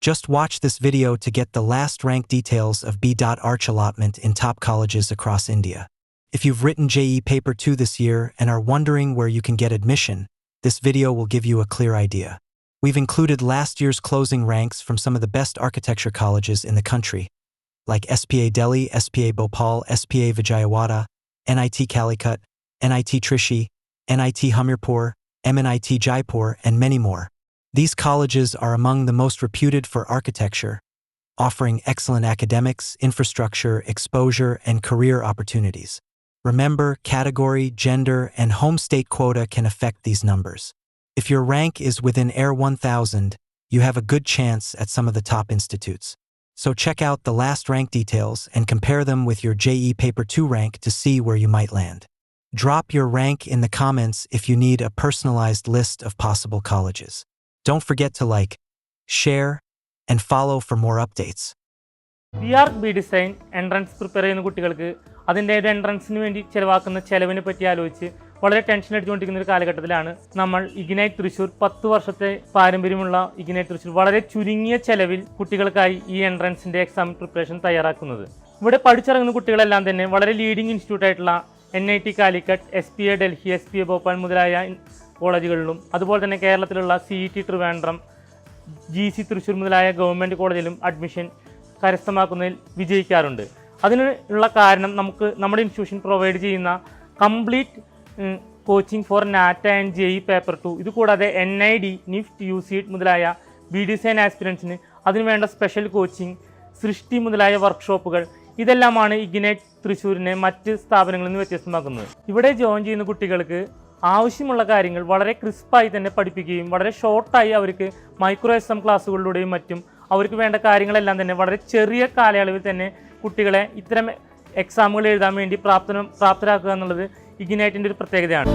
Just watch this video to get the last rank details of B.Arch allotment in top colleges across India. If you've written JEE Paper 2 this year and are wondering where you can get admission, this video will give you a clear idea. We've included last year's closing ranks from some of the best architecture colleges in the country, like SPA Delhi, SPA Bhopal, SPA Vijayawada, NIT Calicut, NIT Trichy, NIT Hamirpur, MNIT Jaipur, and many more. These colleges are among the most reputed for architecture, offering excellent academics, infrastructure, exposure, and career opportunities. Remember, category, gender, and home state quota can affect these numbers. If your rank is within AIR 1000, you have a good chance at some of the top institutes. So check out the last rank details and compare them with your JEE Paper 2 rank to see where you might land. Drop your rank in the comments if you need a personalized list of possible colleges. Don't forget to like, share, and follow for more updates. VARC B Design entrance prepare ചെയ്യുന്ന കുട്ടികൾക്ക് അതിന്റെ എൻട്രൻസിന് വേണ്ടി ചെലവാക്കുന്ന ചെലവിനെ പറ്റി ആലോചിച്ച് വളരെ tension അടിച്ചുകൊണ്ടിരിക്കുന്ന ഒരു കാലഘട്ടത്തിലാണ് നമ്മൾ ഇഗ്നൈറ്റ് തൃശ്ശൂർ 10 വർഷത്തെ പാരമ്പര്യമുള്ള ഇഗ്നൈറ്റ് തൃശ്ശൂർ വളരെ ചുരുങ്ങിയ ചെലവിൽ കുട്ടികൾക്കായി ഈ എൻട്രൻസിന്റെ എക്സാം പ്രിപ്പറേഷൻ തയ്യാറാക്കുന്നത്. ഇവിടെ പഠിച്ചിറങ്ങുന്ന കുട്ടികളെല്ലാം തന്നെ വളരെ ലീഡിംഗ് ഇൻസ്റ്റിറ്റ്യൂട്ട് ആയിട്ടുള്ള NIT Calicut, SPA Delhi, SPA Bhopal മുതലായ കോളേജുകളിലും അതുപോലെ തന്നെ കേരളത്തിലുള്ള CET ട്രിവാൻഡ്രം, GC തൃശ്ശൂർ മുതലായ ഗവൺമെൻറ് കോളേജിലും അഡ്മിഷൻ കരസ്ഥമാക്കുന്നതിൽ വിജയിക്കാറുണ്ട്. അതിനുള്ള കാരണം നമ്മുടെ ഇൻസ്റ്റിറ്റ്യൂഷൻ പ്രൊവൈഡ് ചെയ്യുന്ന complete coaching for NATA and JEE paper 2, ഇതുകൂടാതെ NID, NIFT, UCET മുതലായ B ഡിസൈൻ ആസ്പിരൻസിന് അതിനുവേണ്ട സ്പെഷ്യൽ കോച്ചിങ്, സൃഷ്ടി മുതലായ വർക്ക്ഷോപ്പുകൾ, ഇതെല്ലാമാണ് ഇഗ്നൈറ്റ് തൃശ്ശൂരിനെ മറ്റ് സ്ഥാപനങ്ങളിൽ നിന്ന് വ്യത്യസ്തമാക്കുന്നത്. ഇവിടെ ജോയിൻ ചെയ്യുന്ന കുട്ടികൾക്ക് ആവശ്യമുള്ള കാര്യങ്ങൾ വളരെ ക്രിസ്പായി തന്നെ പഠിപ്പിക്കുകയും വളരെ ഷോർട്ടായി അവർക്ക് മൈക്രോ SM ക്ലാസ്സുകളിലൂടെയും മറ്റും അവർക്ക് വേണ്ട കാര്യങ്ങളെല്ലാം തന്നെ വളരെ ചെറിയ കാലയളവിൽ തന്നെ കുട്ടികളെ ഇത്തരം എക്സാമുകൾ എഴുതാൻ വേണ്ടി പ്രാപ്തരാക്കുക എന്നുള്ളത് ഇഗ്നൈറ്റിൻ്റെ ഒരു പ്രത്യേകതയാണ്.